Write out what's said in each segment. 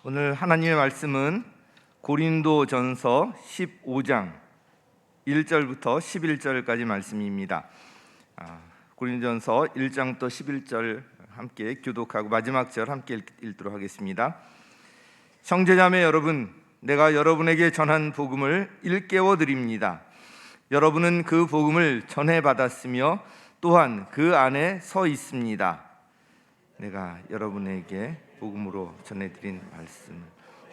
오늘 하나님의 말씀은 고린도전서 15장 1절부터 11절까지 말씀입니다. 고린도전서 1장부터 11절 함께 교독하고 마지막 절 함께 읽도록 하겠습니다. 형제자매 여러분, 내가 여러분에게 전한 복음을 일깨워 드립니다. 여러분은 그 복음을 전해받았으며 또한 그 안에 서 있습니다. 내가 여러분에게 복음으로 전해드린 말씀을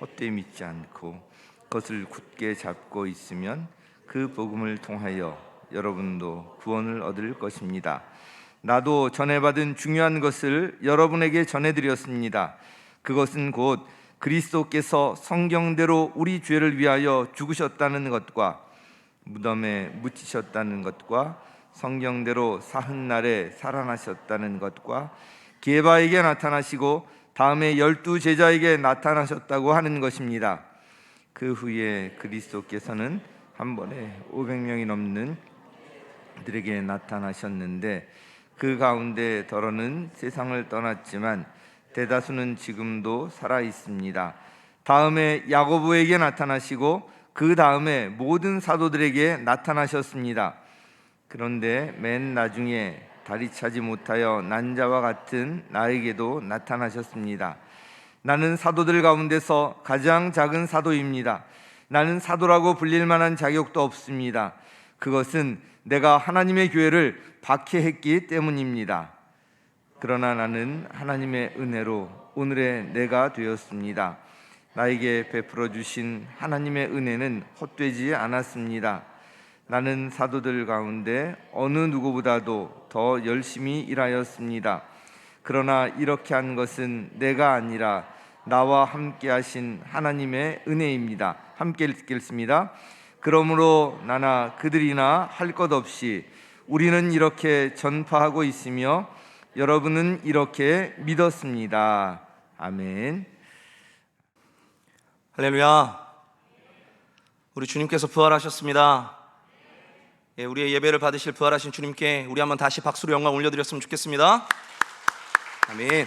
헛되이 믿지 않고 그것을 굳게 잡고 있으면 그 복음을 통하여 여러분도 구원을 얻을 것입니다. 나도 전해받은 중요한 것을 여러분에게 전해드렸습니다. 그것은 곧 그리스도께서 성경대로 우리 죄를 위하여 죽으셨다는 것과 무덤에 묻히셨다는 것과 성경대로 사흔날에 살아나셨다는 것과 게바에게 나타나시고 다음에 12제자에게 나타나셨다고 하는 것입니다. 그 후에 그리스도께서는 한 번에 500명이 넘는 그들에게 나타나셨는데 그 가운데 더러는 세상을 떠났지만 대다수는 지금도 살아 있습니다. 다음에 야고보에게 나타나시고 그 다음에 모든 사도들에게 나타나셨습니다. 그런데 맨 나중에 다리 차지 못하여 난 자와 같은 나에게도 나타나셨습니다. 나는 사도들 가운데서 가장 작은 사도입니다. 나는 사도라고 불릴 만한 자격도 없습니다. 그것은 내가 하나님의 교회를 박해했기 때문입니다. 그러나 나는 하나님의 은혜로 오늘의 내가 되었습니다. 나에게 베풀어 주신 하나님의 은혜는 헛되지 않았습니다. 나는 사도들 가운데 어느 누구보다도 더 열심히 일하였습니다. 그러나 이렇게 한 것은 내가 아니라 나와 함께 하신 하나님의 은혜입니다. 함께 읽겠습니다. 그러므로 나나 그들이나 할 것 없이 우리는 이렇게 전파하고 있으며 여러분은 이렇게 믿었습니다. 아멘. 할렐루야. 우리 주님께서 부활하셨습니다. 우리의 예배를 받으실 부활하신 주님께 우리 한번 다시 박수로 영광 올려드렸으면 좋겠습니다. 아멘.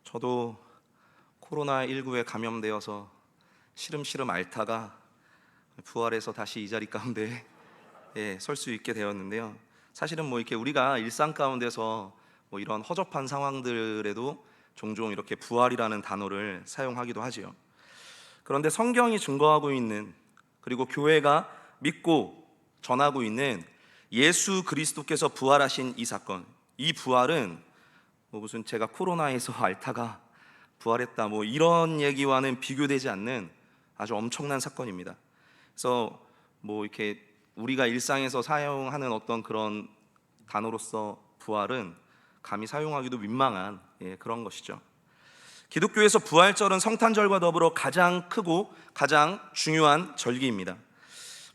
저도 코로나19에 감염되어서 시름시름 앓다가 부활해서 다시 이 자리 가운데 설 수 있게 되었는데요. 사실은 이렇게 우리가 일상 가운데서 이런 허접한 상황들에도 종종 이렇게 부활이라는 단어를 사용하기도 하지요. 그런데 성경이 증거하고 있는, 그리고 교회가 믿고 전하고 있는 예수 그리스도께서 부활하신 이 사건, 이 부활은 무슨 제가 코로나에서 앓다가 부활했다 이런 얘기와는 비교되지 않는 아주 엄청난 사건입니다. 그래서 이렇게 우리가 일상에서 사용하는 어떤 그런 단어로서 부활은 감히 사용하기도 민망한 그런 것이죠. 기독교에서 부활절은 성탄절과 더불어 가장 크고 가장 중요한 절기입니다.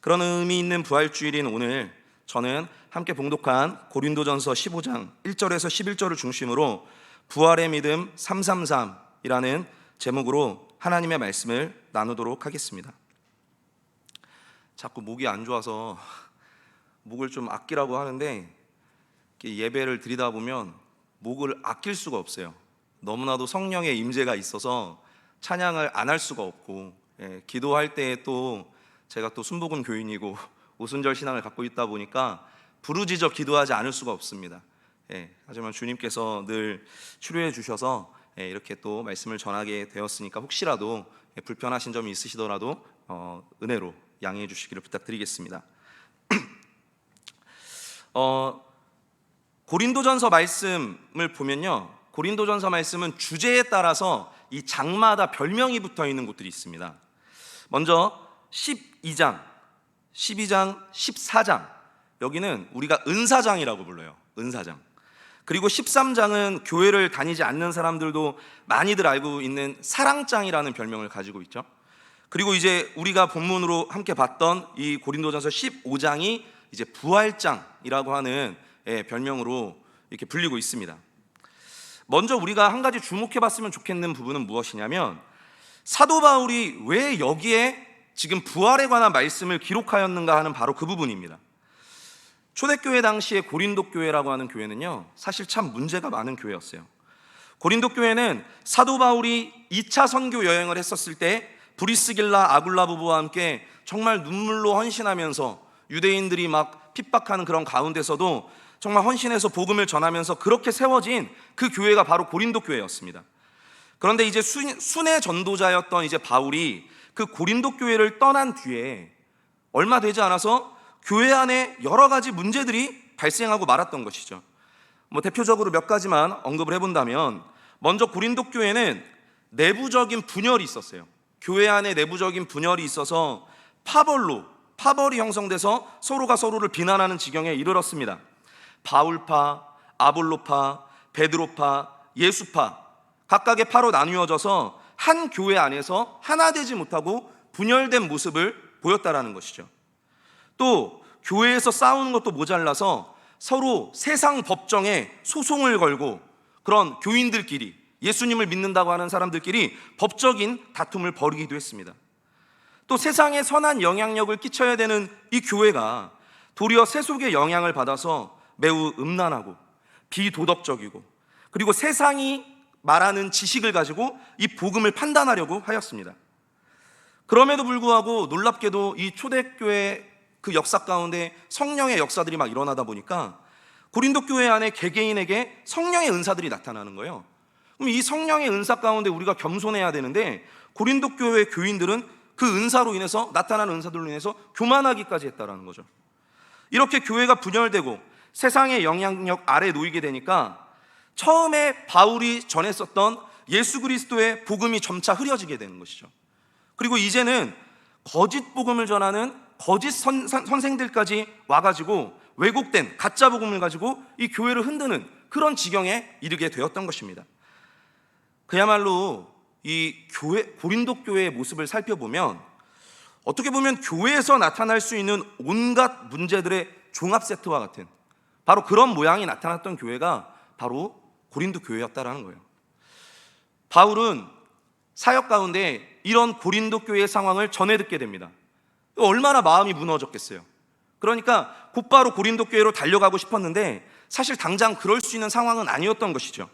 그런 의미 있는 부활주일인 오늘, 저는 함께 봉독한 고린도전서 15장 1절에서 11절을 중심으로 부활의 믿음 333이라는 제목으로 하나님의 말씀을 나누도록 하겠습니다. 자꾸 목이 안 좋아서 목을 좀 아끼라고 하는데 예배를 드리다 보면 목을 아낄 수가 없어요. 너무나도 성령의 임재가 있어서 찬양을 안 할 수가 없고, 기도할 때에 또 제가 또 순복음 교인이고 오순절 신앙을 갖고 있다 보니까 부르짖어 기도하지 않을 수가 없습니다. 하지만 주님께서 늘 치료해 주셔서 이렇게 또 말씀을 전하게 되었으니까 혹시라도 불편하신 점이 있으시더라도 은혜로 양해해 주시기를 부탁드리겠습니다. 고린도전서 말씀을 보면요, 고린도전서 말씀은 주제에 따라서 이 장마다 별명이 붙어 있는 곳들이 있습니다. 먼저 12장, 14장, 여기는 우리가 은사장이라고 불러요. 은사장. 그리고 13장은 교회를 다니지 않는 사람들도 많이들 알고 있는 사랑장이라는 별명을 가지고 있죠. 그리고 이제 우리가 본문으로 함께 봤던 이 고린도전서 15장이 이제 부활장이라고 하는 별명으로 이렇게 불리고 있습니다. 먼저 우리가 한 가지 주목해 봤으면 좋겠는 부분은 무엇이냐면, 사도 바울이 왜 여기에 지금 부활에 관한 말씀을 기록하였는가 하는 바로 그 부분입니다. 초대교회 당시에 고린도 교회라고 하는 교회는요, 사실 참 문제가 많은 교회였어요. 고린도 교회는 사도 바울이 2차 선교 여행을 했었을 때 브리스길라 아굴라 부부와 함께 정말 눈물로 헌신하면서 유대인들이 막 핍박하는 그런 가운데서도 정말 헌신해서 복음을 전하면서 그렇게 세워진 그 교회가 바로 고린도 교회였습니다. 그런데 이제 순회 전도자였던 이제 바울이 그 고린도 교회를 떠난 뒤에 얼마 되지 않아서 교회 안에 여러 가지 문제들이 발생하고 말았던 것이죠. 대표적으로 몇 가지만 언급을 해본다면, 먼저 고린도 교회는 내부적인 분열이 있었어요. 교회 안에 내부적인 분열이 있어서 파벌이 형성돼서 서로가 서로를 비난하는 지경에 이르렀습니다. 바울파, 아볼로파, 베드로파, 예수파, 각각의 파로 나누어져서 한 교회 안에서 하나 되지 못하고 분열된 모습을 보였다라는 것이죠. 또 교회에서 싸우는 것도 모자라서 서로 세상 법정에 소송을 걸고 그런 교인들끼리, 예수님을 믿는다고 하는 사람들끼리 법적인 다툼을 벌이기도 했습니다. 또 세상에 선한 영향력을 끼쳐야 되는 이 교회가 도리어 세속의 영향을 받아서 매우 음란하고 비도덕적이고, 그리고 세상이 말하는 지식을 가지고 이 복음을 판단하려고 하였습니다. 그럼에도 불구하고 놀랍게도 이 초대교회 그 역사 가운데 성령의 역사들이 막 일어나다 보니까 고린도 교회 안에 개개인에게 성령의 은사들이 나타나는 거예요. 그럼 이 성령의 은사 가운데 우리가 겸손해야 되는데, 고린도 교회 교인들은 그 은사로 인해서, 나타나는 은사들로 인해서 교만하기까지 했다라는 거죠. 이렇게 교회가 분열되고 세상의 영향력 아래 놓이게 되니까 처음에 바울이 전했었던 예수 그리스도의 복음이 점차 흐려지게 되는 것이죠. 그리고 이제는 거짓 복음을 전하는 거짓 선생들까지 와가지고 왜곡된 가짜 복음을 가지고 이 교회를 흔드는 그런 지경에 이르게 되었던 것입니다. 그야말로 이 고린도 교회의 모습을 살펴보면 어떻게 보면 교회에서 나타날 수 있는 온갖 문제들의 종합 세트와 같은 바로 그런 모양이 나타났던 교회가 바로 고린도 교회였다라는 거예요. 바울은 사역 가운데 이런 고린도 교회의 상황을 전해 듣게 됩니다. 얼마나 마음이 무너졌겠어요. 그러니까 곧바로 고린도 교회로 달려가고 싶었는데 사실 당장 그럴 수 있는 상황은 아니었던 것이죠.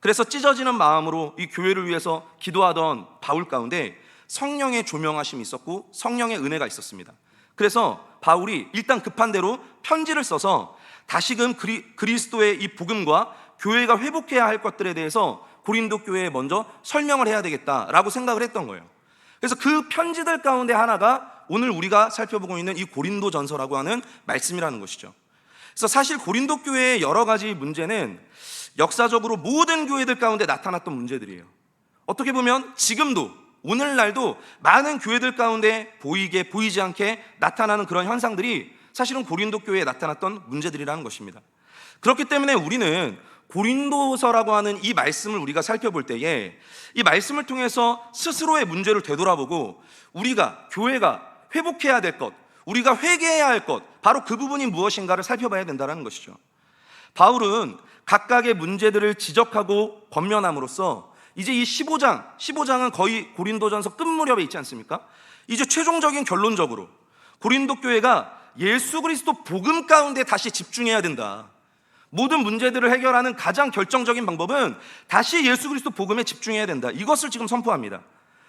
그래서 찢어지는 마음으로 이 교회를 위해서 기도하던 바울 가운데 성령의 조명하심이 있었고 성령의 은혜가 있었습니다. 그래서 바울이 일단 급한 대로 편지를 써서 다시금 그리스도의 이 복음과 교회가 회복해야 할 것들에 대해서 고린도 교회에 먼저 설명을 해야 되겠다라고 생각을 했던 거예요. 그래서 그 편지들 가운데 하나가 오늘 우리가 살펴보고 있는 이 고린도전서라고 하는 말씀이라는 것이죠. 그래서 사실 고린도 교회의 여러 가지 문제는 역사적으로 모든 교회들 가운데 나타났던 문제들이에요. 어떻게 보면 지금도 오늘날도 많은 교회들 가운데 보이게 보이지 않게 나타나는 그런 현상들이 사실은 고린도 교회에 나타났던 문제들이라는 것입니다. 그렇기 때문에 우리는 고린도서라고 하는 이 말씀을 우리가 살펴볼 때에 이 말씀을 통해서 스스로의 문제를 되돌아보고 우리가 교회가 회복해야 될 것, 우리가 회개해야 할 것, 바로 그 부분이 무엇인가를 살펴봐야 된다는 것이죠. 바울은 각각의 문제들을 지적하고 권면함으로써 이제 이 15장은 거의 고린도전서 끝 무렵에 있지 않습니까? 이제 최종적인 결론적으로 고린도 교회가 예수 그리스도 복음 가운데 다시 집중해야 된다. 모든 문제들을 해결하는 가장 결정적인 방법은 다시 예수 그리스도 복음에 집중해야 된다. 이것을 지금 선포합니다.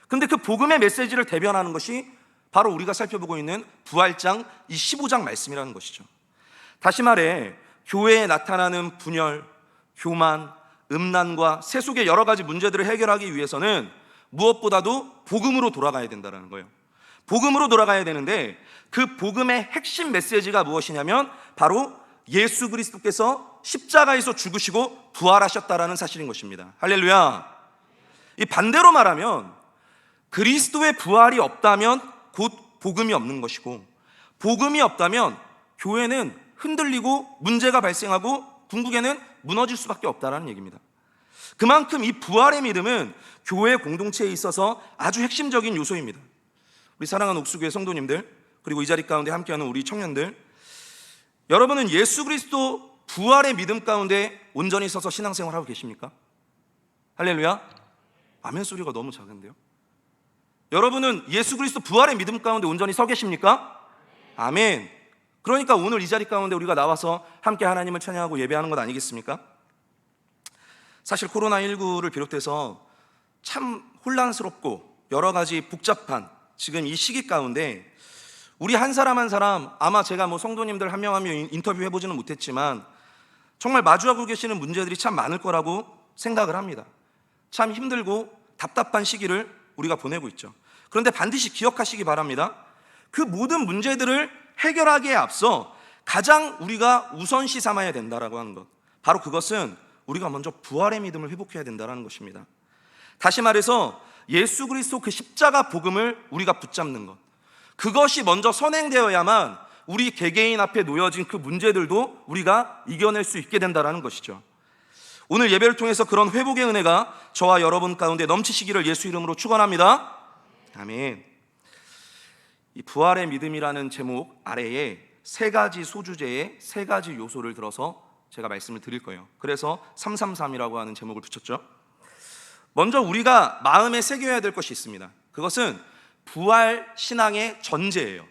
근데 그 복음의 메시지를 대변하는 것이 바로 우리가 살펴보고 있는 부활장 이 15장 말씀이라는 것이죠. 다시 말해 교회에 나타나는 분열, 교만, 음란과 세속의 여러 가지 문제들을 해결하기 위해서는 무엇보다도 복음으로 돌아가야 된다는 거예요. 복음으로 돌아가야 되는데 그 복음의 핵심 메시지가 무엇이냐면 바로 예수 그리스도께서 십자가에서 죽으시고 부활하셨다라는 사실인 것입니다. 할렐루야. 이 반대로 말하면 그리스도의 부활이 없다면 곧 복음이 없는 것이고, 복음이 없다면 교회는 흔들리고 문제가 발생하고 궁극에는 무너질 수밖에 없다는 얘기입니다. 그만큼 이 부활의 믿음은 교회 공동체에 있어서 아주 핵심적인 요소입니다. 우리 사랑하는 옥수교회 성도님들, 그리고 이 자리 가운데 함께하는 우리 청년들, 여러분은 예수 그리스도 부활의 믿음 가운데 온전히 서서 신앙생활하고 계십니까? 할렐루야. 아멘 소리가 너무 작은데요. 여러분은 예수 그리스도 부활의 믿음 가운데 온전히 서 계십니까? 아멘. 그러니까 오늘 이 자리 가운데 우리가 나와서 함께 하나님을 찬양하고 예배하는 것 아니겠습니까? 사실 코로나19를 비롯해서 참 혼란스럽고 여러 가지 복잡한 지금 이 시기 가운데 우리 한 사람 한 사람, 아마 제가 성도님들 한 명 한 명 인터뷰 해보지는 못했지만 정말 마주하고 계시는 문제들이 참 많을 거라고 생각을 합니다. 참 힘들고 답답한 시기를 우리가 보내고 있죠. 그런데 반드시 기억하시기 바랍니다. 그 모든 문제들을 해결하기에 앞서 가장 우리가 우선시 삼아야 된다라고 하는 것, 바로 그것은 우리가 먼저 부활의 믿음을 회복해야 된다는 것입니다. 다시 말해서 예수 그리스도 그 십자가 복음을 우리가 붙잡는 것, 그것이 먼저 선행되어야만 우리 개개인 앞에 놓여진 그 문제들도 우리가 이겨낼 수 있게 된다는 것이죠. 오늘 예배를 통해서 그런 회복의 은혜가 저와 여러분 가운데 넘치시기를 예수 이름으로 축원합니다. 아멘. 이 부활의 믿음이라는 제목 아래에 세 가지 소주제의 세 가지 요소를 들어서 제가 말씀을 드릴 거예요. 그래서 333이라고 하는 제목을 붙였죠. 먼저 우리가 마음에 새겨야 될 것이 있습니다. 그것은 부활 신앙의 전제예요.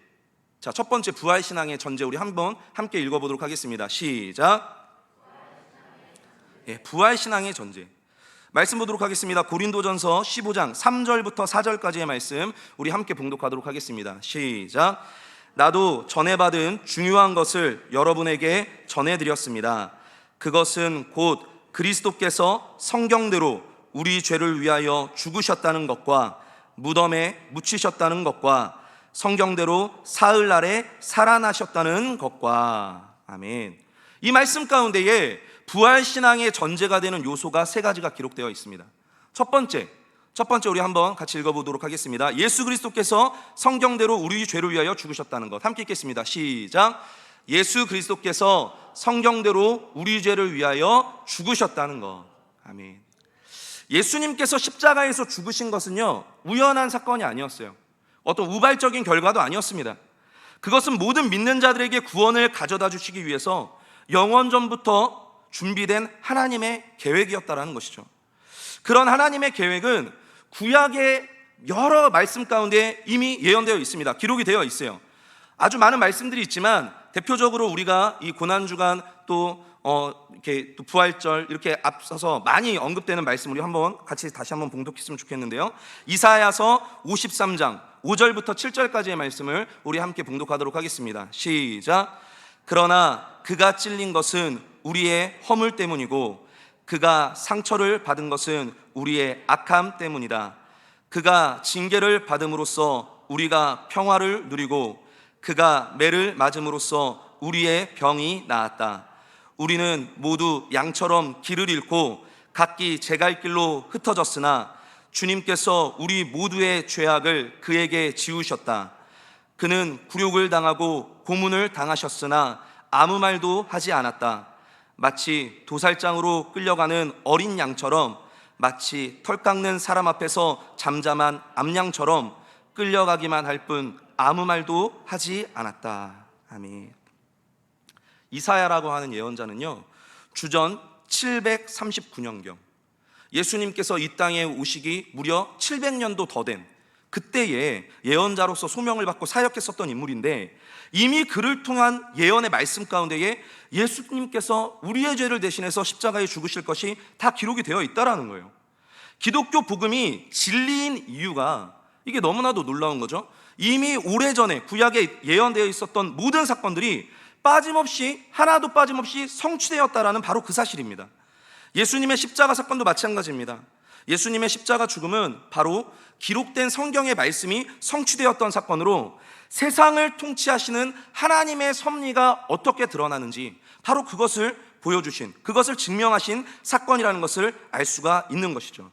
자, 첫 번째 부활 신앙의 전제, 우리 한번 함께 읽어보도록 하겠습니다. 시작. 부활 신앙의 전제 말씀 보도록 하겠습니다. 고린도전서 15장 3절부터 4절까지의 말씀 우리 함께 봉독하도록 하겠습니다. 시작. 나도 전에 받은 중요한 것을 여러분에게 전해드렸습니다. 그것은 곧 그리스도께서 성경대로 우리 죄를 위하여 죽으셨다는 것과 무덤에 묻히셨다는 것과 성경대로 사흘날에 살아나셨다는 것과. 아멘. 이 말씀 가운데에 부활신앙의 전제가 되는 요소가 세 가지가 기록되어 있습니다. 첫 번째 우리 한번 같이 읽어보도록 하겠습니다. 예수 그리스도께서 성경대로 우리 죄를 위하여 죽으셨다는 것, 함께 읽겠습니다. 시작. 예수 그리스도께서 성경대로 우리 죄를 위하여 죽으셨다는 것. 아멘. 예수님께서 십자가에서 죽으신 것은요, 우연한 사건이 아니었어요. 어떤 우발적인 결과도 아니었습니다. 그것은 모든 믿는 자들에게 구원을 가져다 주시기 위해서 영원 전부터 준비된 하나님의 계획이었다라는 것이죠. 그런 하나님의 계획은 구약의 여러 말씀 가운데 이미 예언되어 있습니다. 기록이 되어 있어요. 아주 많은 말씀들이 있지만 대표적으로 우리가 이 고난주간 이렇게 또 부활절 이렇게 앞서서 많이 언급되는 말씀 우리 한번 같이 다시 한번 봉독했으면 좋겠는데요. 이사야서 53장 5절부터 7절까지의 말씀을 우리 함께 봉독하도록 하겠습니다. 시작. 그러나 그가 찔린 것은 우리의 허물 때문이고 그가 상처를 받은 것은 우리의 악함 때문이다. 그가 징계를 받음으로써 우리가 평화를 누리고 그가 매를 맞음으로써 우리의 병이 나았다. 우리는 모두 양처럼 길을 잃고 각기 제갈 길로 흩어졌으나 주님께서 우리 모두의 죄악을 그에게 지우셨다. 그는 굴욕을 당하고 고문을 당하셨으나 아무 말도 하지 않았다. 마치 도살장으로 끌려가는 어린 양처럼, 마치 털 깎는 사람 앞에서 잠잠한 암양처럼 끌려가기만 할 뿐 아무 말도 하지 않았다. 아멘. 이사야라고 하는 예언자는요, 주전 739년경 예수님께서 이 땅에 오시기 무려 700년도 더 된 그때에 예언자로서 소명을 받고 사역했었던 인물인데, 이미 그를 통한 예언의 말씀 가운데에 예수님께서 우리의 죄를 대신해서 십자가에 죽으실 것이 다 기록이 되어 있다라는 거예요. 기독교 복음이 진리인 이유가 이게 너무나도 놀라운 거죠. 이미 오래전에 구약에 예언되어 있었던 모든 사건들이 빠짐없이 하나도 빠짐없이 성취되었다라는 바로 그 사실입니다. 예수님의 십자가 사건도 마찬가지입니다. 예수님의 십자가 죽음은 바로 기록된 성경의 말씀이 성취되었던 사건으로 세상을 통치하시는 하나님의 섭리가 어떻게 드러나는지 바로 그것을 보여주신, 그것을 증명하신 사건이라는 것을 알 수가 있는 것이죠.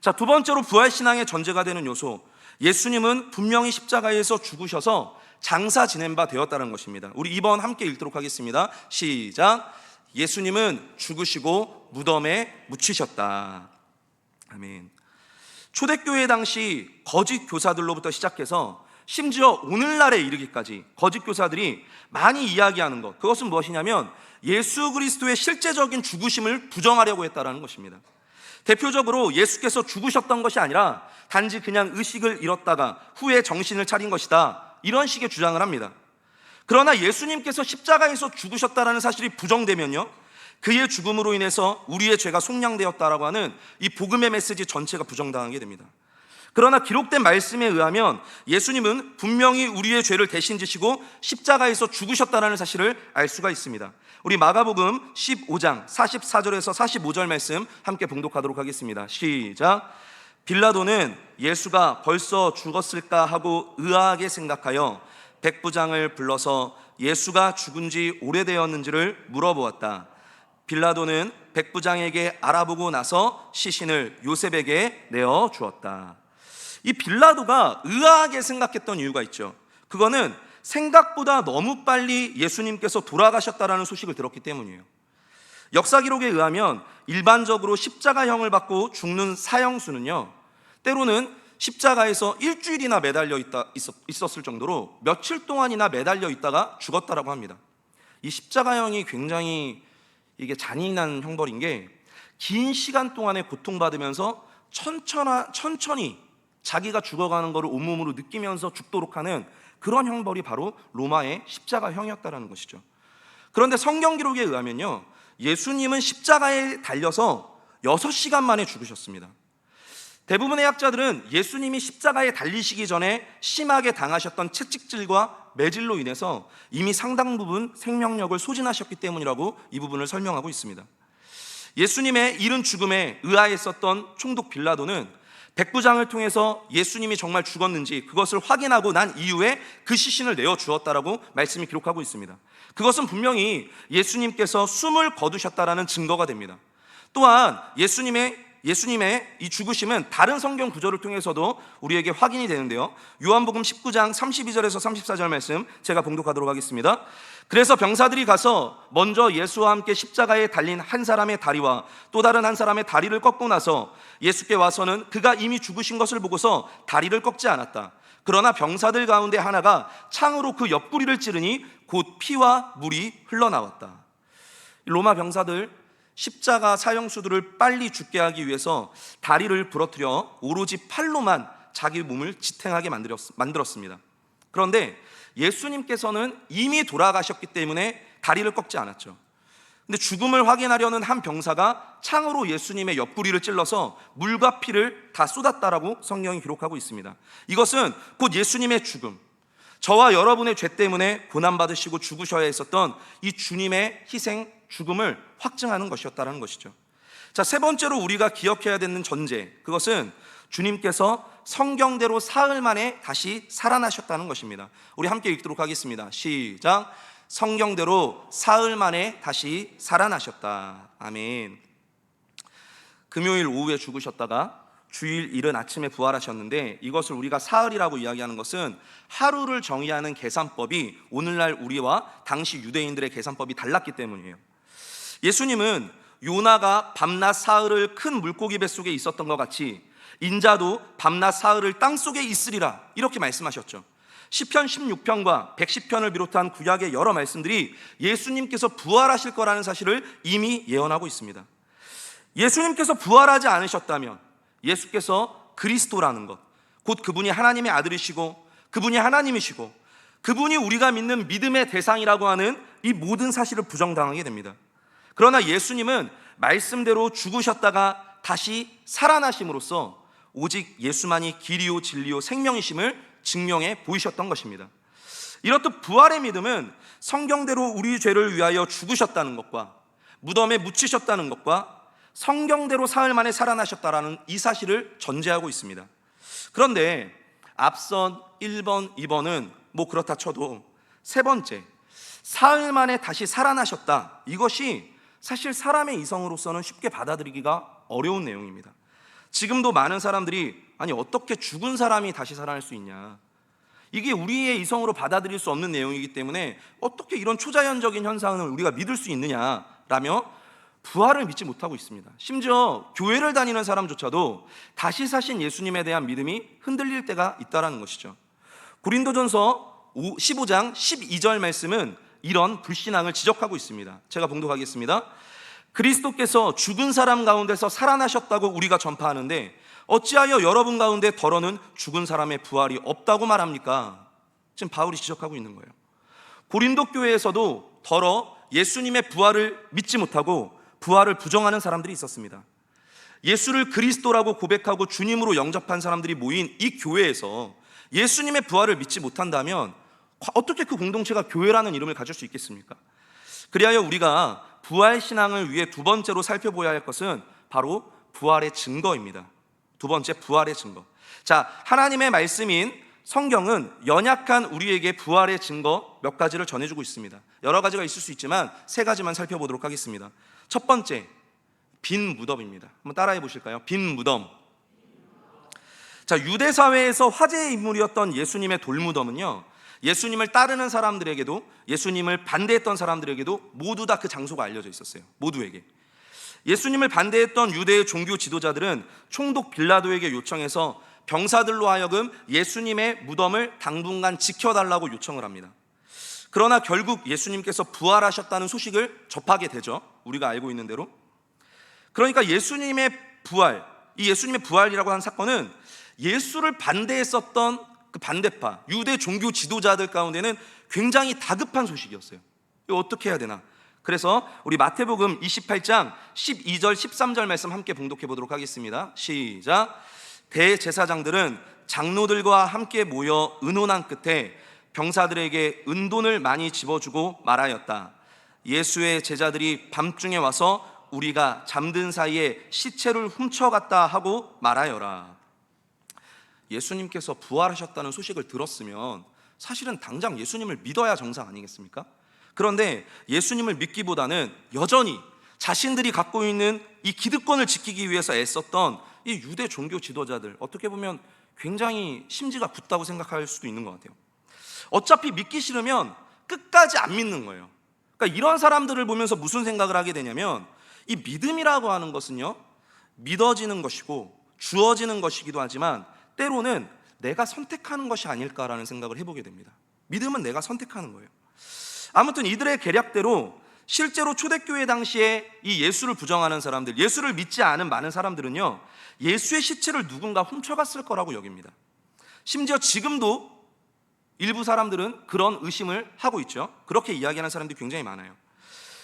자, 두 번째로 부활신앙의 전제가 되는 요소, 예수님은 분명히 십자가에서 죽으셔서 장사 지낸 바 되었다는 것입니다. 우리 2번 함께 읽도록 하겠습니다. 시작. 예수님은 죽으시고 무덤에 묻히셨다. 아멘. 초대교회 당시 거짓 교사들로부터 시작해서 심지어 오늘날에 이르기까지 거짓 교사들이 많이 이야기하는 것, 그것은 무엇이냐면 예수 그리스도의 실제적인 죽으심을 부정하려고 했다는 것입니다. 대표적으로 예수께서 죽으셨던 것이 아니라 단지 그냥 의식을 잃었다가 후에 정신을 차린 것이다, 이런 식의 주장을 합니다. 그러나 예수님께서 십자가에서 죽으셨다라는 사실이 부정되면요, 그의 죽음으로 인해서 우리의 죄가 속량되었다라고 하는 이 복음의 메시지 전체가 부정당하게 됩니다. 그러나 기록된 말씀에 의하면 예수님은 분명히 우리의 죄를 대신 지시고 십자가에서 죽으셨다는 사실을 알 수가 있습니다. 우리 마가복음 15장 44절에서 45절 말씀 함께 봉독하도록 하겠습니다. 시작. 빌라도는 예수가 벌써 죽었을까 하고 의아하게 생각하여 백부장을 불러서 예수가 죽은 지 오래되었는지를 물어보았다. 빌라도는 백부장에게 알아보고 나서 시신을 요셉에게 내어 주었다. 이 빌라도가 의아하게 생각했던 이유가 있죠. 그거는 생각보다 너무 빨리 예수님께서 돌아가셨다라는 소식을 들었기 때문이에요. 역사 기록에 의하면 일반적으로 십자가형을 받고 죽는 사형수는요, 때로는 십자가에서 일주일이나 매달려 있었을 정도로 며칠 동안이나 매달려 있다가 죽었다라고 합니다. 이 십자가형이 굉장히 이게 잔인한 형벌인 게, 긴 시간 동안에 고통받으면서 천천히 자기가 죽어가는 것을 온몸으로 느끼면서 죽도록 하는 그런 형벌이 바로 로마의 십자가형이었다라는 것이죠. 그런데 성경 기록에 의하면요, 예수님은 십자가에 달려서 6시간 만에 죽으셨습니다. 대부분의 학자들은 예수님이 십자가에 달리시기 전에 심하게 당하셨던 채찍질과 매질로 인해서 이미 상당 부분 생명력을 소진하셨기 때문이라고 이 부분을 설명하고 있습니다. 예수님의 이른 죽음에 의아했었던 총독 빌라도는 백부장을 통해서 예수님이 정말 죽었는지 그것을 확인하고 난 이후에 그 시신을 내어 주었다라고 말씀이 기록하고 있습니다. 그것은 분명히 예수님께서 숨을 거두셨다라는 증거가 됩니다. 또한 예수님의 이 죽으심은 다른 성경 구절을 통해서도 우리에게 확인이 되는데요, 요한복음 19장 32절에서 34절 말씀 제가 봉독하도록 하겠습니다. 그래서 병사들이 가서 먼저 예수와 함께 십자가에 달린 한 사람의 다리와 또 다른 한 사람의 다리를 꺾고 나서 예수께 와서는 그가 이미 죽으신 것을 보고서 다리를 꺾지 않았다. 그러나 병사들 가운데 하나가 창으로 그 옆구리를 찌르니 곧 피와 물이 흘러나왔다. 로마 병사들, 십자가 사형수들을 빨리 죽게 하기 위해서 다리를 부러뜨려 오로지 팔로만 자기 몸을 지탱하게 만들었습니다. 그런데 예수님께서는 이미 돌아가셨기 때문에 다리를 꺾지 않았죠. 근데 죽음을 확인하려는 한 병사가 창으로 예수님의 옆구리를 찔러서 물과 피를 다 쏟았다라고 성경이 기록하고 있습니다. 이것은 곧 예수님의 죽음, 저와 여러분의 죄 때문에 고난받으시고 죽으셔야 했었던 이 주님의 희생, 죽음을 확증하는 것이었다는 것이죠. 자, 세 번째로 우리가 기억해야 되는 전제, 그것은 주님께서 성경대로 사흘 만에 다시 살아나셨다는 것입니다. 우리 함께 읽도록 하겠습니다. 시작. 성경대로 사흘 만에 다시 살아나셨다. 아멘. 금요일 오후에 죽으셨다가 주일 이른 아침에 부활하셨는데, 이것을 우리가 사흘이라고 이야기하는 것은 하루를 정의하는 계산법이 오늘날 우리와 당시 유대인들의 계산법이 달랐기 때문이에요. 예수님은 요나가 밤낮 사흘을 큰 물고기 뱃속에 있었던 것 같이 인자도 밤낮 사흘을 땅속에 있으리라, 이렇게 말씀하셨죠. 시편 16편과 110편을 비롯한 구약의 여러 말씀들이 예수님께서 부활하실 거라는 사실을 이미 예언하고 있습니다. 예수님께서 부활하지 않으셨다면 예수께서 그리스도라는 것, 곧 그분이 하나님의 아들이시고 그분이 하나님이시고 그분이 우리가 믿는 믿음의 대상이라고 하는 이 모든 사실을 부정당하게 됩니다. 그러나 예수님은 말씀대로 죽으셨다가 다시 살아나심으로써 오직 예수만이 길이요 진리요 생명이심을 증명해 보이셨던 것입니다. 이렇듯 부활의 믿음은 성경대로 우리 죄를 위하여 죽으셨다는 것과 무덤에 묻히셨다는 것과 성경대로 사흘 만에 살아나셨다라는 이 사실을 전제하고 있습니다. 그런데 앞선 1번, 2번은 뭐 그렇다 쳐도 세 번째, 사흘 만에 다시 살아나셨다, 이것이 사실 사람의 이성으로서는 쉽게 받아들이기가 어려운 내용입니다. 지금도 많은 사람들이 아니 어떻게 죽은 사람이 다시 살아날 수 있냐, 이게 우리의 이성으로 받아들일 수 없는 내용이기 때문에 어떻게 이런 초자연적인 현상을 우리가 믿을 수 있느냐라며 부활을 믿지 못하고 있습니다. 심지어 교회를 다니는 사람조차도 다시 사신 예수님에 대한 믿음이 흔들릴 때가 있다는 것이죠. 고린도전서 15장 12절 말씀은 이런 불신앙을 지적하고 있습니다. 제가 봉독하겠습니다. 그리스도께서 죽은 사람 가운데서 살아나셨다고 우리가 전파하는데 어찌하여 여러분 가운데 더러는 죽은 사람의 부활이 없다고 말합니까? 지금 바울이 지적하고 있는 거예요. 고린도 교회에서도 더러 예수님의 부활을 믿지 못하고 부활을 부정하는 사람들이 있었습니다. 예수를 그리스도라고 고백하고 주님으로 영접한 사람들이 모인 이 교회에서 예수님의 부활을 믿지 못한다면 어떻게 그 공동체가 교회라는 이름을 가질 수 있겠습니까? 그리하여 우리가 부활 신앙을 위해 두 번째로 살펴봐야 할 것은 바로 부활의 증거입니다. 두 번째, 부활의 증거. 자, 하나님의 말씀인 성경은 연약한 우리에게 부활의 증거 몇 가지를 전해주고 있습니다. 여러 가지가 있을 수 있지만 세 가지만 살펴보도록 하겠습니다. 첫 번째, 빈 무덤입니다. 한번 따라해 보실까요? 빈 무덤. 자, 유대 사회에서 화제의 인물이었던 예수님의 돌무덤은요, 예수님을 따르는 사람들에게도 예수님을 반대했던 사람들에게도 모두 다 그 장소가 알려져 있었어요. 모두에게. 예수님을 반대했던 유대의 종교 지도자들은 총독 빌라도에게 요청해서 병사들로 하여금 예수님의 무덤을 당분간 지켜달라고 요청을 합니다. 그러나 결국 예수님께서 부활하셨다는 소식을 접하게 되죠. 우리가 알고 있는 대로. 그러니까 예수님의 부활, 이 예수님의 부활이라고 하는 사건은 예수를 반대했었던 그 반대파 유대 종교 지도자들 가운데는 굉장히 다급한 소식이었어요. 이거 어떻게 해야 되나? 그래서 우리 마태복음 28장 12절 13절 말씀 함께 봉독해 보도록 하겠습니다. 시작. 대제사장들은 장로들과 함께 모여 의논한 끝에 병사들에게 은돈을 많이 집어주고 말하였다. 예수의 제자들이 밤중에 와서 우리가 잠든 사이에 시체를 훔쳐갔다 하고 말하여라. 예수님께서 부활하셨다는 소식을 들었으면 사실은 당장 예수님을 믿어야 정상 아니겠습니까? 그런데 예수님을 믿기보다는 여전히 자신들이 갖고 있는 이 기득권을 지키기 위해서 애썼던 이 유대 종교 지도자들, 어떻게 보면 굉장히 심지가 굳다고 생각할 수도 있는 것 같아요. 어차피 믿기 싫으면 끝까지 안 믿는 거예요. 그러니까 이런 사람들을 보면서 무슨 생각을 하게 되냐면, 이 믿음이라고 하는 것은요, 믿어지는 것이고 주어지는 것이기도 하지만 때로는 내가 선택하는 것이 아닐까라는 생각을 해보게 됩니다. 믿음은 내가 선택하는 거예요. 아무튼 이들의 계략대로 실제로 초대교회 당시에 이 예수를 부정하는 사람들, 예수를 믿지 않은 많은 사람들은요, 예수의 시체를 누군가 훔쳐갔을 거라고 여깁니다. 심지어 지금도 일부 사람들은 그런 의심을 하고 있죠. 그렇게 이야기하는 사람들이 굉장히 많아요.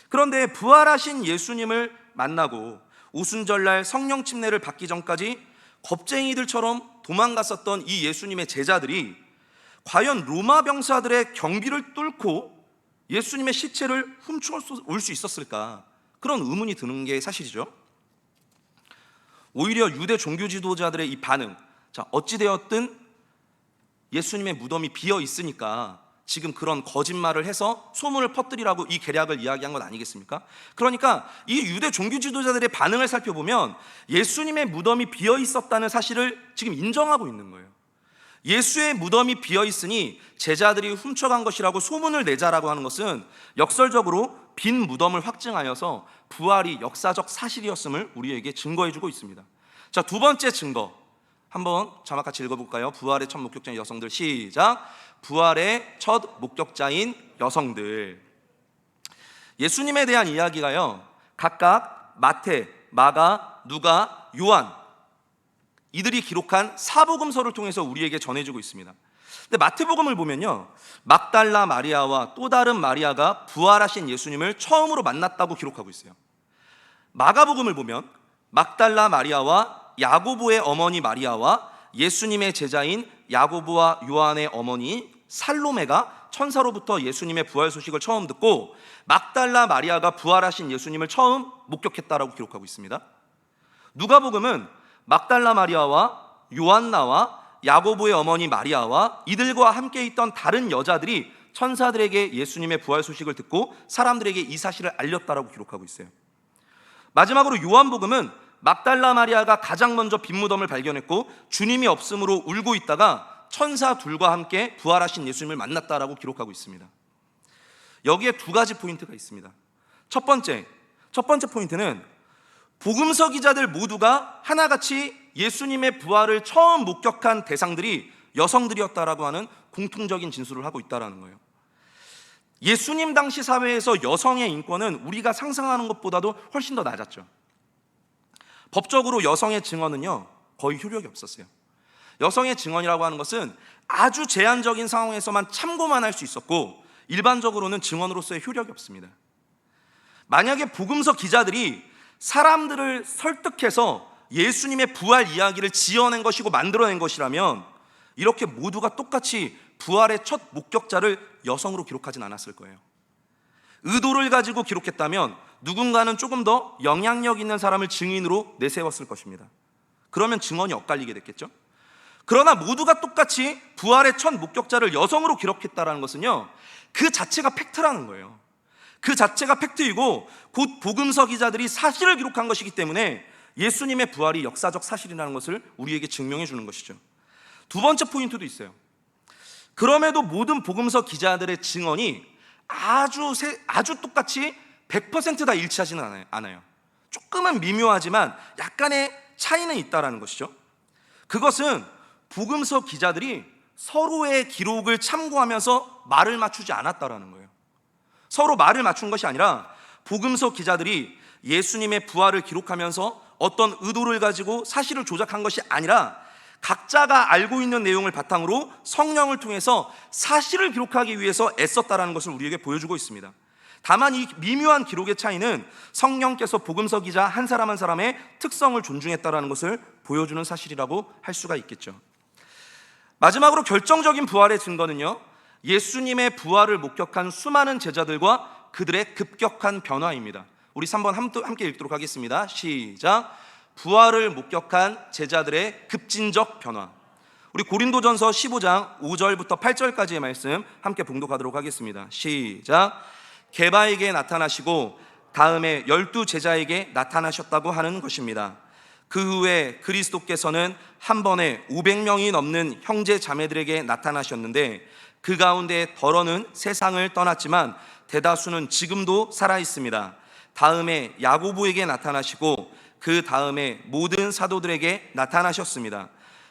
그런데 부활하신 예수님을 만나고 오순절날 성령 침례를 받기 전까지 겁쟁이들처럼 도망갔었던 이 예수님의 제자들이 과연 로마 병사들의 경비를 뚫고 예수님의 시체를 훔쳐올 수 있었을까? 그런 의문이 드는 게 사실이죠. 오히려 유대 종교 지도자들의 이 반응, 자, 어찌되었든 예수님의 무덤이 비어 있으니까 지금 그런 거짓말을 해서 소문을 퍼뜨리라고 이 계략을 이야기한 것 아니겠습니까? 그러니까 이 유대 종교 지도자들의 반응을 살펴보면 예수님의 무덤이 비어 있었다는 사실을 지금 인정하고 있는 거예요. 예수의 무덤이 비어 있으니 제자들이 훔쳐간 것이라고 소문을 내자라고 하는 것은 역설적으로 빈 무덤을 확증하여서 부활이 역사적 사실이었음을 우리에게 증거해주고 있습니다. 자, 두 번째 증거, 한번 자막 같이 읽어볼까요? 부활의 첫 목격자인 여성들. 시작. 부활의 첫 목격자인 여성들. 예수님에 대한 이야기가요, 각각 마태, 마가, 누가, 요한, 이들이 기록한 사복음서를 통해서 우리에게 전해지고 있습니다. 근데 마태복음을 보면요, 막달라 마리아와 또 다른 마리아가 부활하신 예수님을 처음으로 만났다고 기록하고 있어요. 마가복음을 보면 막달라 마리아와 야고보의 어머니 마리아와 예수님의 제자인 야고보와 요한의 어머니 살로메가 천사로부터 예수님의 부활 소식을 처음 듣고 막달라 마리아가 부활하신 예수님을 처음 목격했다라고 기록하고 있습니다. 누가복음은 막달라 마리아와 요한나와 야고보의 어머니 마리아와 이들과 함께 있던 다른 여자들이 천사들에게 예수님의 부활 소식을 듣고 사람들에게 이 사실을 알렸다라고 기록하고 있어요. 마지막으로 요한복음은 막달라 마리아가 가장 먼저 빈 무덤을 발견했고 주님이 없음으로 울고 있다가 천사 둘과 함께 부활하신 예수님을 만났다라고 기록하고 있습니다. 여기에 두 가지 포인트가 있습니다. 첫 번째 포인트는 복음서 기자들 모두가 하나같이 예수님의 부활을 처음 목격한 대상들이 여성들이었다라고 하는 공통적인 진술을 하고 있다는 거예요. 예수님 당시 사회에서 여성의 인권은 우리가 상상하는 것보다도 훨씬 더 낮았죠. 법적으로 여성의 증언은요, 거의 효력이 없었어요. 여성의 증언이라고 하는 것은 아주 제한적인 상황에서만 참고만 할 수 있었고, 일반적으로는 증언으로서의 효력이 없습니다. 만약에 복음서 기자들이 사람들을 설득해서 예수님의 부활 이야기를 지어낸 것이고 만들어낸 것이라면 이렇게 모두가 똑같이 부활의 첫 목격자를 여성으로 기록하진 않았을 거예요. 의도를 가지고 기록했다면 누군가는 조금 더 영향력 있는 사람을 증인으로 내세웠을 것입니다. 그러면 증언이 엇갈리게 됐겠죠. 그러나 모두가 똑같이 부활의 첫 목격자를 여성으로 기록했다는 것은요, 그 자체가 팩트라는 거예요. 그 자체가 팩트이고 곧 복음서 기자들이 사실을 기록한 것이기 때문에 예수님의 부활이 역사적 사실이라는 것을 우리에게 증명해 주는 것이죠. 두 번째 포인트도 있어요. 그럼에도 모든 복음서 기자들의 증언이 아주 똑같이 100% 다 일치하지는 않아요. 조금은 미묘하지만 약간의 차이는 있다라는 것이죠. 그것은 복음서 기자들이 서로의 기록을 참고하면서 말을 맞추지 않았다라는 거예요. 서로 말을 맞춘 것이 아니라 복음서 기자들이 예수님의 부활을 기록하면서 어떤 의도를 가지고 사실을 조작한 것이 아니라 각자가 알고 있는 내용을 바탕으로 성령을 통해서 사실을 기록하기 위해서 애썼다라는 것을 우리에게 보여주고 있습니다. 다만 이 미묘한 기록의 차이는 성령께서 복음서 기자 한 사람 한 사람의 특성을 존중했다라는 것을 보여주는 사실이라고 할 수가 있겠죠. 마지막으로 결정적인 부활의 증거는요, 예수님의 부활을 목격한 수많은 제자들과 그들의 급격한 변화입니다. 우리 3번 함께 읽도록 하겠습니다. 시작. 부활을 목격한 제자들의 급진적 변화. 우리 고린도전서 15장 5절부터 8절까지의 말씀 함께 봉독하도록 하겠습니다. 시작. 게바에게 나타나시고 다음에 12 제자에게 나타나셨다고 하는 것입니다. 그 후에 그리스도께서는 한 번에 500명이 넘는 형제 자매들에게 나타나셨는데 그 가운데 덜어는 세상을 떠났지만 대다수는 지금도 살아 있습니다. 다음에 야고보에게 나타나시고 그 다음에 모든 사도들에게 나타나셨습니다.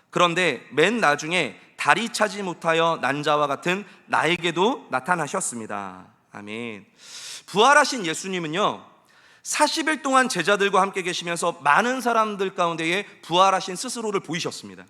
그런데 맨 나중에 다리 차지 못하여 난 자와 같은 나에게도 나타나셨습니다. 아멘. 부활하신 예수님은요, 40일 동안 제자들과 함께 계시면서 많은 사람들 가운데에 부활하신 스스로를 보이셨습니다.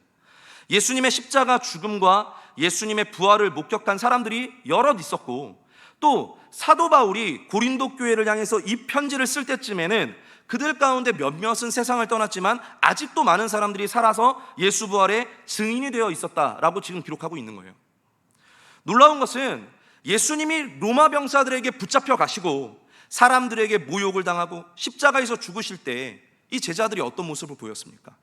예수님의 십자가 죽음과 예수님의 부활을 목격한 사람들이 여럿 있었고, 또 사도 바울이 고린도 교회를 향해서 이 편지를 쓸 때쯤에는 그들 가운데 몇몇은 세상을 떠났지만 아직도 많은 사람들이 살아서 예수 부활의 증인이 되어 있었다라고 지금 기록하고 있는 거예요. 놀라운 것은 예수님이 로마 병사들에게 붙잡혀 가시고 사람들에게 모욕을 당하고 십자가에서 죽으실 때 이 제자들이 어떤 모습을 보였습니까?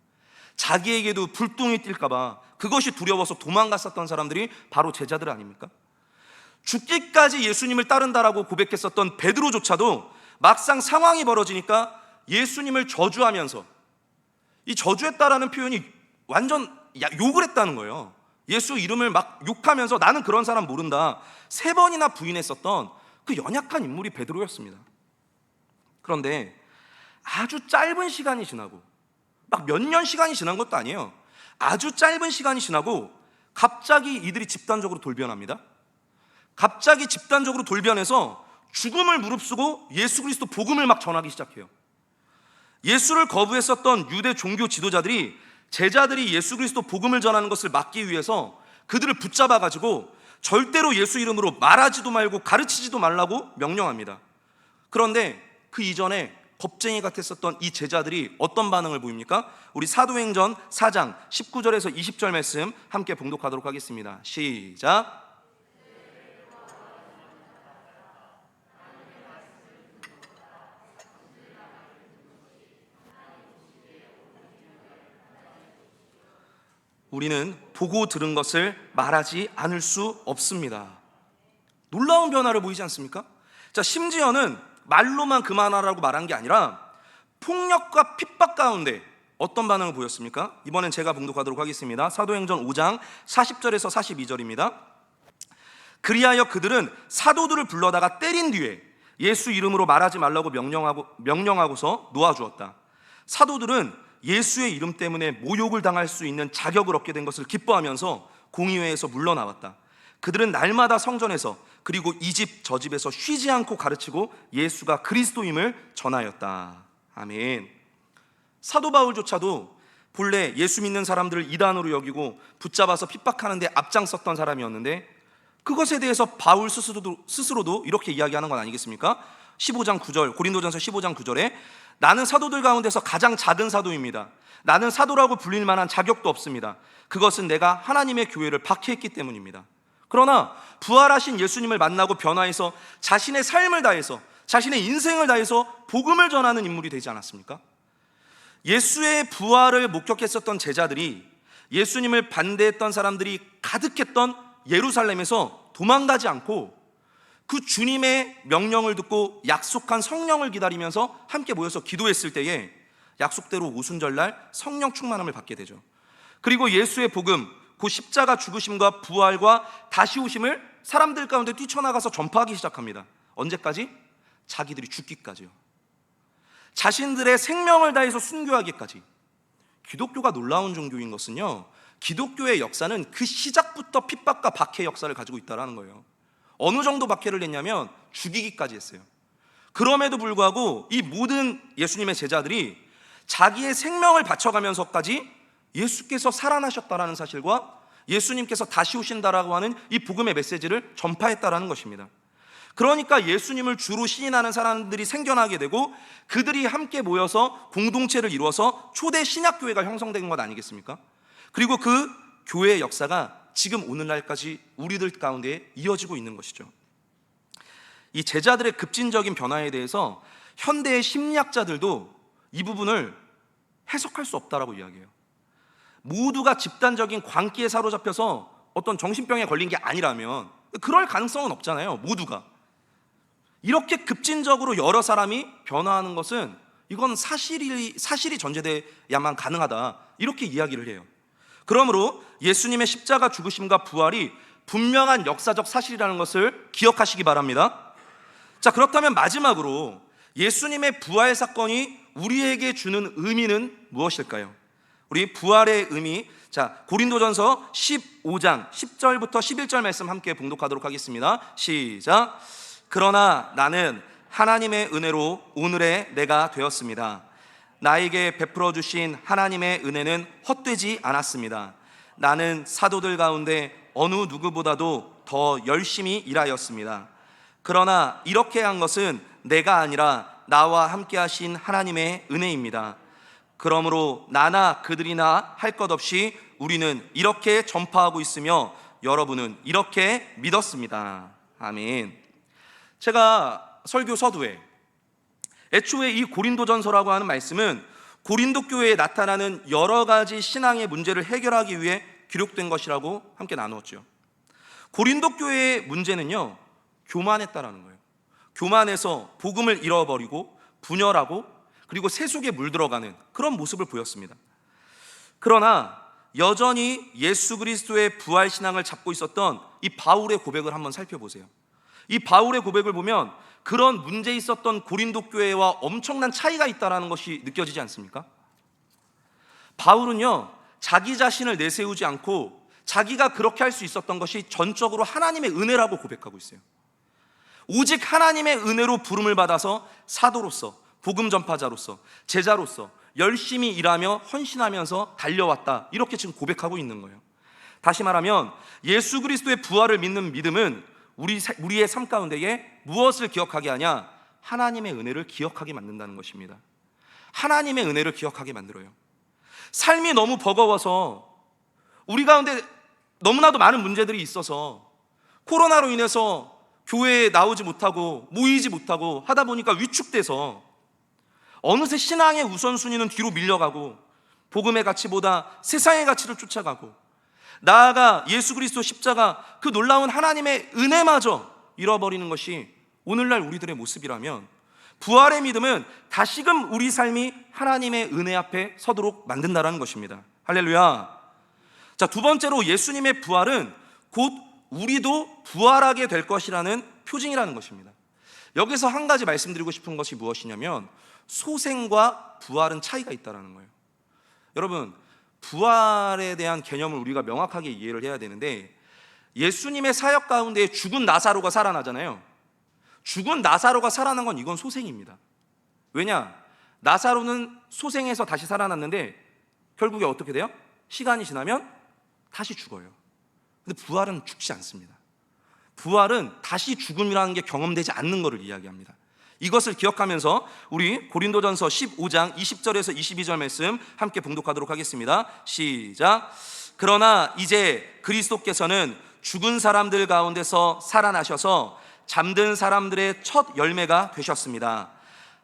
자기에게도 불똥이 뛸까봐 그것이 두려워서 도망갔었던 사람들이 바로 제자들 아닙니까? 죽기까지 예수님을 따른다라고 고백했었던 베드로조차도 막상 상황이 벌어지니까 예수님을 저주하면서, 이 저주했다라는 표현이 완전 욕을 했다는 거예요. 예수 이름을 막 욕하면서 나는 그런 사람 모른다 3번이나 부인했었던 그 연약한 인물이 베드로였습니다. 그런데 아주 짧은 시간이 지나고, 막 몇 년 시간이 지난 것도 아니에요. 아주 짧은 시간이 지나고 갑자기 이들이 집단적으로 돌변합니다. 갑자기 집단적으로 돌변해서 죽음을 무릅쓰고 예수 그리스도 복음을 막 전하기 시작해요. 예수를 거부했었던 유대 종교 지도자들이 제자들이 예수 그리스도 복음을 전하는 것을 막기 위해서 그들을 붙잡아가지고 절대로 예수 이름으로 말하지도 말고 가르치지도 말라고 명령합니다. 그런데 그 이전에 겁쟁이 같았었던 이 제자들이 어떤 반응을 보입니까? 우리 사도행전 4장 19절에서 20절 말씀 함께 봉독하도록 하겠습니다. 시작. 우리는 보고 들은 것을 말하지 않을 수 없습니다. 놀라운 변화를 보이지 않습니까? 자, 심지어는 말로만 그만하라고 말한 게 아니라 폭력과 핍박 가운데 어떤 반응을 보였습니까? 이번엔 제가 봉독하도록 하겠습니다. 사도행전 5장 40절에서 42절입니다. 그리하여 그들은 사도들을 불러다가 때린 뒤에 예수 이름으로 말하지 말라고 명령하고서 놓아주었다. 사도들은 예수의 이름 때문에 모욕을 당할 수 있는 자격을 얻게 된 것을 기뻐하면서 공의회에서 물러나왔다. 그들은 날마다 성전에서 그리고 이 집 저 집에서 쉬지 않고 가르치고 예수가 그리스도임을 전하였다. 아멘. 사도 바울조차도 본래 예수 믿는 사람들을 이단으로 여기고 붙잡아서 핍박하는 데 앞장섰던 사람이었는데 그것에 대해서 바울 스스로도 이렇게 이야기하는 건 아니겠습니까? 15장 9절, 고린도전서 15장 9절에 나는 사도들 가운데서 가장 작은 사도입니다. 나는 사도라고 불릴 만한 자격도 없습니다. 그것은 내가 하나님의 교회를 박해했기 때문입니다. 그러나 부활하신 예수님을 만나고 변화해서 자신의 삶을 다해서, 자신의 인생을 다해서 복음을 전하는 인물이 되지 않았습니까? 예수의 부활을 목격했었던 제자들이, 예수님을 반대했던 사람들이 가득했던 예루살렘에서 도망가지 않고 그 주님의 명령을 듣고 약속한 성령을 기다리면서 함께 모여서 기도했을 때에 약속대로 오순절날 성령 충만함을 받게 되죠. 그리고 예수의 복음, 그 십자가 죽으심과 부활과 다시 오심을 사람들 가운데 뛰쳐나가서 전파하기 시작합니다. 언제까지? 자기들이 죽기까지요. 자신들의 생명을 다해서 순교하기까지. 기독교가 놀라운 종교인 것은요, 기독교의 역사는 그 시작부터 핍박과 박해 역사를 가지고 있다는 거예요. 어느 정도 박해를 했냐면 죽이기까지 했어요. 그럼에도 불구하고 이 모든 예수님의 제자들이 자기의 생명을 바쳐가면서까지 예수께서 살아나셨다라는 사실과 예수님께서 다시 오신다라고 하는 이 복음의 메시지를 전파했다라는 것입니다. 그러니까 예수님을 주로 시인하는 사람들이 생겨나게 되고 그들이 함께 모여서 공동체를 이루어서 초대 신약교회가 형성된 것 아니겠습니까? 그리고 그 교회의 역사가 지금 오늘날까지 우리들 가운데 이어지고 있는 것이죠. 이 제자들의 급진적인 변화에 대해서 현대의 심리학자들도 이 부분을 해석할 수 없다라고 이야기해요. 모두가 집단적인 광기에 사로잡혀서 어떤 정신병에 걸린 게 아니라면 그럴 가능성은 없잖아요. 모두가 이렇게 급진적으로 여러 사람이 변화하는 것은 이건 사실이 전제돼야만 가능하다, 이렇게 이야기를 해요. 그러므로 예수님의 십자가 죽으심과 부활이 분명한 역사적 사실이라는 것을 기억하시기 바랍니다. 자, 그렇다면 마지막으로 예수님의 부활 사건이 우리에게 주는 의미는 무엇일까요? 우리 부활의 의미, 자, 고린도전서 15장 10절부터 11절 말씀 함께 봉독하도록 하겠습니다. 시작. 그러나 나는 하나님의 은혜로 오늘의 내가 되었습니다. 나에게 베풀어 주신 하나님의 은혜는 헛되지 않았습니다. 나는 사도들 가운데 어느 누구보다도 더 열심히 일하였습니다. 그러나 이렇게 한 것은 내가 아니라 나와 함께 하신 하나님의 은혜입니다. 그러므로 나나 그들이나 할 것 없이 우리는 이렇게 전파하고 있으며 여러분은 이렇게 믿었습니다. 아멘. 제가 설교 서두에 애초에 이 고린도전서라고 하는 말씀은 고린도 교회에 나타나는 여러 가지 신앙의 문제를 해결하기 위해 기록된 것이라고 함께 나누었죠. 고린도 교회의 문제는요, 교만했다라는 거예요. 교만해서 복음을 잃어버리고 분열하고 그리고 세속에 물들어가는 그런 모습을 보였습니다. 그러나 여전히 예수 그리스도의 부활 신앙을 잡고 있었던 이 바울의 고백을 한번 살펴보세요. 이 바울의 고백을 보면 그런 문제 있었던 고린도 교회와 엄청난 차이가 있다는 것이 느껴지지 않습니까? 바울은요, 자기 자신을 내세우지 않고 자기가 그렇게 할 수 있었던 것이 전적으로 하나님의 은혜라고 고백하고 있어요. 오직 하나님의 은혜로 부름을 받아서 사도로서, 복음 전파자로서, 제자로서 열심히 일하며 헌신하면서 달려왔다, 이렇게 지금 고백하고 있는 거예요. 다시 말하면 예수 그리스도의 부활을 믿는 믿음은 우리의 삶 가운데에 무엇을 기억하게 하냐? 하나님의 은혜를 기억하게 만든다는 것입니다. 하나님의 은혜를 기억하게 만들어요. 삶이 너무 버거워서 우리 가운데 너무나도 많은 문제들이 있어서 코로나로 인해서 교회에 나오지 못하고 모이지 못하고 하다 보니까 위축돼서 어느새 신앙의 우선순위는 뒤로 밀려가고 복음의 가치보다 세상의 가치를 쫓아가고 나아가 예수 그리스도 십자가, 그 놀라운 하나님의 은혜마저 잃어버리는 것이 오늘날 우리들의 모습이라면 부활의 믿음은 다시금 우리 삶이 하나님의 은혜 앞에 서도록 만든다는 것입니다. 할렐루야. 자, 두 번째로 예수님의 부활은 곧 우리도 부활하게 될 것이라는 표징이라는 것입니다. 여기서 한 가지 말씀드리고 싶은 것이 무엇이냐면 소생과 부활은 차이가 있다는 거예요. 여러분, 부활에 대한 개념을 우리가 명확하게 이해를 해야 되는데, 예수님의 사역 가운데 죽은 나사로가 살아나잖아요. 죽은 나사로가 살아난 건 이건 소생입니다. 왜냐? 나사로는 소생해서 다시 살아났는데 결국에 어떻게 돼요? 시간이 지나면 다시 죽어요. 근데 부활은 죽지 않습니다. 부활은 다시 죽음이라는 게 경험되지 않는 것을 이야기합니다. 이것을 기억하면서 우리 고린도전서 15장 20절에서 22절 말씀 함께 봉독하도록 하겠습니다. 시작. 그러나 이제 그리스도께서는 죽은 사람들 가운데서 살아나셔서 잠든 사람들의 첫 열매가 되셨습니다.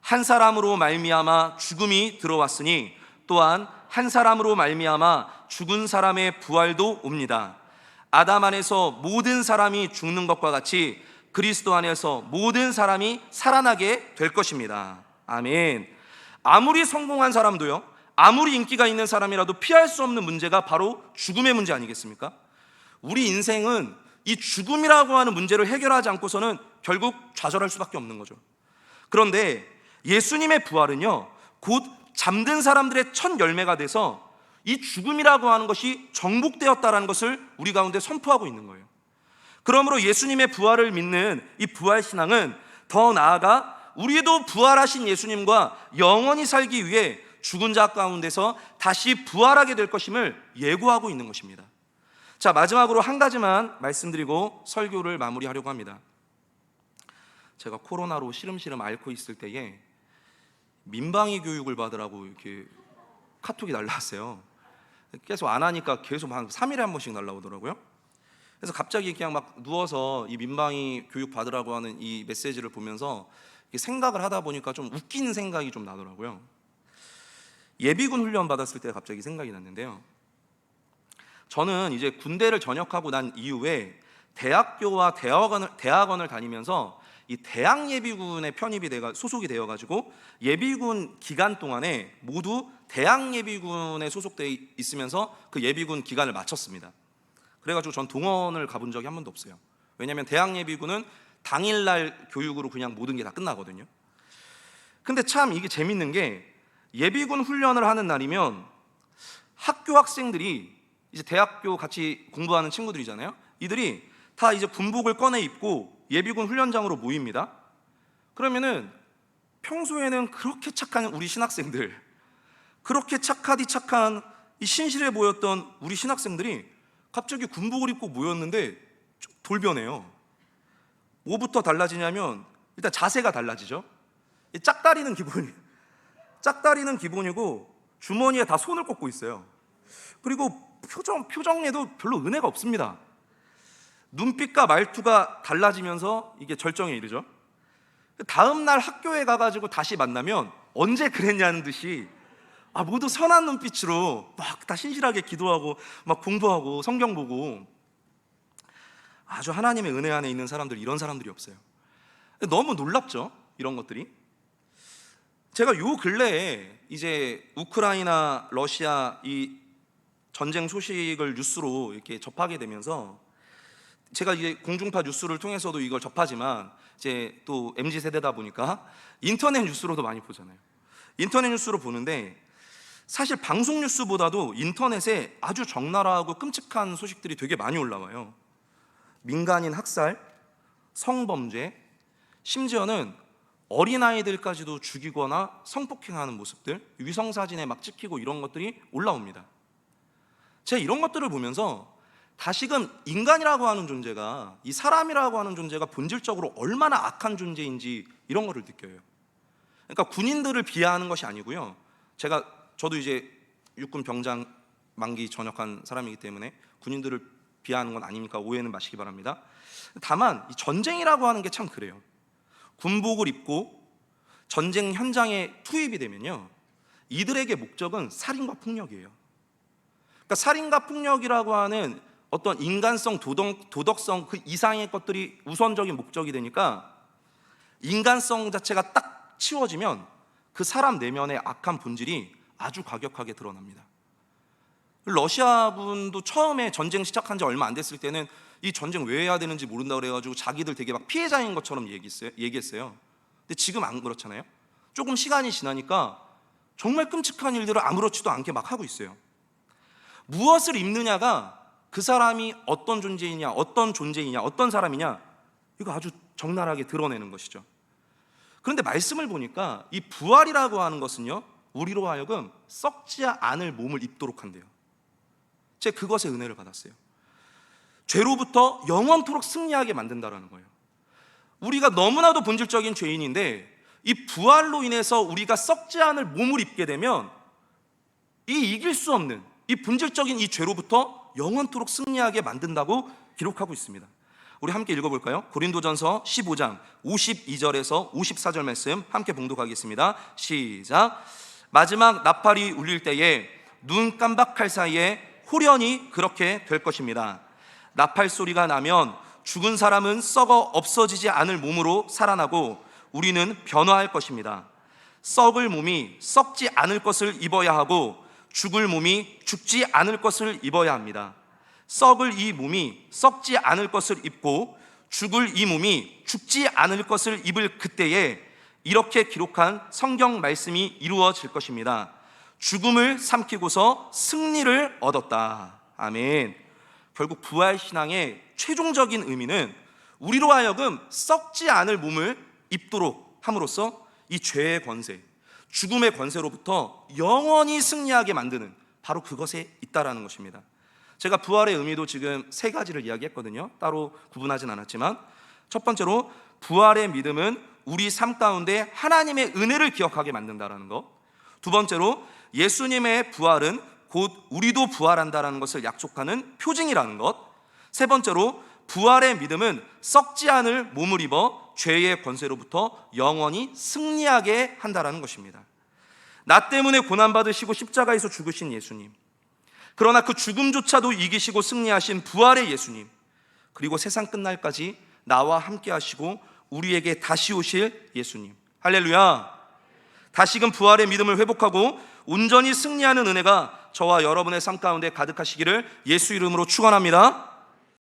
한 사람으로 말미암아 죽음이 들어왔으니 또한 한 사람으로 말미암아 죽은 사람의 부활도 옵니다. 아담 안에서 모든 사람이 죽는 것과 같이 그리스도 안에서 모든 사람이 살아나게 될 것입니다. 아멘. 아무리 성공한 사람도요, 아무리 인기가 있는 사람이라도 피할 수 없는 문제가 바로 죽음의 문제 아니겠습니까? 우리 인생은 이 죽음이라고 하는 문제를 해결하지 않고서는 결국 좌절할 수밖에 없는 거죠. 그런데 예수님의 부활은요, 곧 잠든 사람들의 첫 열매가 돼서 이 죽음이라고 하는 것이 정복되었다라는 것을 우리 가운데 선포하고 있는 거예요. 그러므로 예수님의 부활을 믿는 이 부활신앙은 더 나아가 우리도 부활하신 예수님과 영원히 살기 위해 죽은 자 가운데서 다시 부활하게 될 것임을 예고하고 있는 것입니다. 자, 마지막으로 한 가지만 말씀드리고 설교를 마무리하려고 합니다. 제가 코로나로 시름시름 앓고 있을 때에 민방위 교육을 받으라고 이렇게 카톡이 날라왔어요. 계속 안 하니까 계속 한 3일에 한 번씩 날라오더라고요. 그래서 갑자기 그냥 막 누워서 이 민방위 교육 받으라고 하는 이 메시지를 보면서 생각을 하다 보니까 좀 웃긴 생각이 좀 나더라고요. 예비군 훈련 받았을 때 갑자기 생각이 났는데요. 저는 이제 군대를 전역하고 난 이후에 대학교와 대학원을 다니면서 이 대학 예비군에 편입이 소속이 되어가지고 예비군 기간 동안에 모두 대학 예비군에 소속되어 있으면서 그 예비군 기간을 마쳤습니다. 그래가지고 전 동원을 가본 적이 한 번도 없어요. 왜냐하면 대학 예비군은 당일날 교육으로 그냥 모든 게 다 끝나거든요. 근데 참 이게 재밌는 게 예비군 훈련을 하는 날이면 학교 학생들이 이제 대학교 같이 공부하는 친구들이잖아요. 이들이 다 이제 군복을 꺼내 입고 예비군 훈련장으로 모입니다. 그러면은 평소에는 그렇게 착한 우리 신학생들, 그렇게 착하디 착한 이 신실해 보였던 우리 신학생들이 갑자기 군복을 입고 모였는데 돌변해요. 뭐부터 달라지냐면 일단 자세가 달라지죠. 짝다리는 기본이고 주머니에 다 손을 꽂고 있어요. 그리고 표정에도 별로 은혜가 없습니다. 눈빛과 말투가 달라지면서 이게 절정에 이르죠. 다음 날 학교에 가가지고 다시 만나면 언제 그랬냐는 듯이 모두 선한 눈빛으로 막 다 신실하게 기도하고 막 공부하고 성경 보고 아주 하나님의 은혜 안에 있는 사람들, 이런 사람들이 없어요. 너무 놀랍죠, 이런 것들이. 제가 요 근래에 이제 우크라이나, 러시아 이 전쟁 소식을 뉴스로 이렇게 접하게 되면서 제가 이제 공중파 뉴스를 통해서도 이걸 접하지만 이제 또 MZ 세대다 보니까 인터넷 뉴스로도 많이 보잖아요. 인터넷 뉴스로 보는데 사실 방송 뉴스보다도 인터넷에 아주 적나라하고 끔찍한 소식들이 되게 많이 올라와요. 민간인 학살, 성범죄, 심지어는 어린아이들까지도 죽이거나 성폭행하는 모습들, 위성사진에 막 찍히고 이런 것들이 올라옵니다. 제가 이런 것들을 보면서 다시금 인간이라고 하는 존재가, 이 사람이라고 하는 존재가 본질적으로 얼마나 악한 존재인지 이런 거를 느껴요. 그러니까 군인들을 비하하는 것이 아니고요. 저도 이제 육군 병장 만기 전역한 사람이기 때문에 군인들을 비하하는 건 아니니까 오해는 마시기 바랍니다. 다만 이 전쟁이라고 하는 게 참 그래요. 군복을 입고 전쟁 현장에 투입이 되면요, 이들에게 목적은 살인과 폭력이에요. 그러니까 살인과 폭력이라고 하는 어떤 인간성, 도덕성 그 이상의 것들이 우선적인 목적이 되니까 인간성 자체가 딱 치워지면 그 사람 내면의 악한 본질이 아주 과격하게 드러납니다. 러시아군도 처음에 전쟁 시작한 지 얼마 안 됐을 때는 이 전쟁 왜 해야 되는지 모른다 그래가지고 자기들 되게 막 피해자인 것처럼 얘기했어요. 근데 지금 안 그렇잖아요. 조금 시간이 지나니까 정말 끔찍한 일들을 아무렇지도 않게 막 하고 있어요. 무엇을 입느냐가 그 사람이 어떤 존재이냐, 어떤 사람이냐, 이거 아주 적나라하게 드러내는 것이죠. 그런데 말씀을 보니까 이 부활이라고 하는 것은요, 우리로 하여금 썩지 않을 몸을 입도록 한대요. 제가 그것에 은혜를 받았어요. 죄로부터 영원토록 승리하게 만든다라는 거예요. 우리가 너무나도 본질적인 죄인인데 이 부활로 인해서 우리가 썩지 않을 몸을 입게 되면 이 이길 수 없는 이 본질적인 이 죄로부터 영원토록 승리하게 만든다고 기록하고 있습니다. 우리 함께 읽어볼까요? 고린도전서 15장 52절에서 54절 말씀 함께 봉독하겠습니다. 시작. 마지막 나팔이 울릴 때에 눈 깜박할 사이에 홀연히 그렇게 될 것입니다. 나팔 소리가 나면 죽은 사람은 썩어 없어지지 않을 몸으로 살아나고 우리는 변화할 것입니다. 썩을 몸이 썩지 않을 것을 입어야 하고 죽을 몸이 죽지 않을 것을 입어야 합니다. 썩을 이 몸이 썩지 않을 것을 입고 죽을 이 몸이 죽지 않을 것을 입을 그때에 이렇게 기록한 성경 말씀이 이루어질 것입니다. 죽음을 삼키고서 승리를 얻었다. 아멘. 결국 부활신앙의 최종적인 의미는 우리로 하여금 썩지 않을 몸을 입도록 함으로써 이 죄의 권세, 죽음의 권세로부터 영원히 승리하게 만드는 바로 그것에 있다라는 것입니다. 제가 부활의 의미도 지금 세 가지를 이야기했거든요. 따로 구분하진 않았지만, 첫 번째로 부활의 믿음은 우리 삶 가운데 하나님의 은혜를 기억하게 만든다라는 것. 두 번째로 예수님의 부활은 곧 우리도 부활한다라는 것을 약속하는 표징이라는 것. 세 번째로 부활의 믿음은 썩지 않을 몸을 입어 죄의 권세로부터 영원히 승리하게 한다라는 것입니다. 나 때문에 고난받으시고 십자가에서 죽으신 예수님, 그러나 그 죽음조차도 이기시고 승리하신 부활의 예수님, 그리고 세상 끝날까지 나와 함께 하시고 우리에게 다시 오실 예수님. 할렐루야. 다시금 부활의 믿음을 회복하고 온전히 승리하는 은혜가 저와 여러분의 삶 가운데 가득하시기를 예수 이름으로 축원합니다.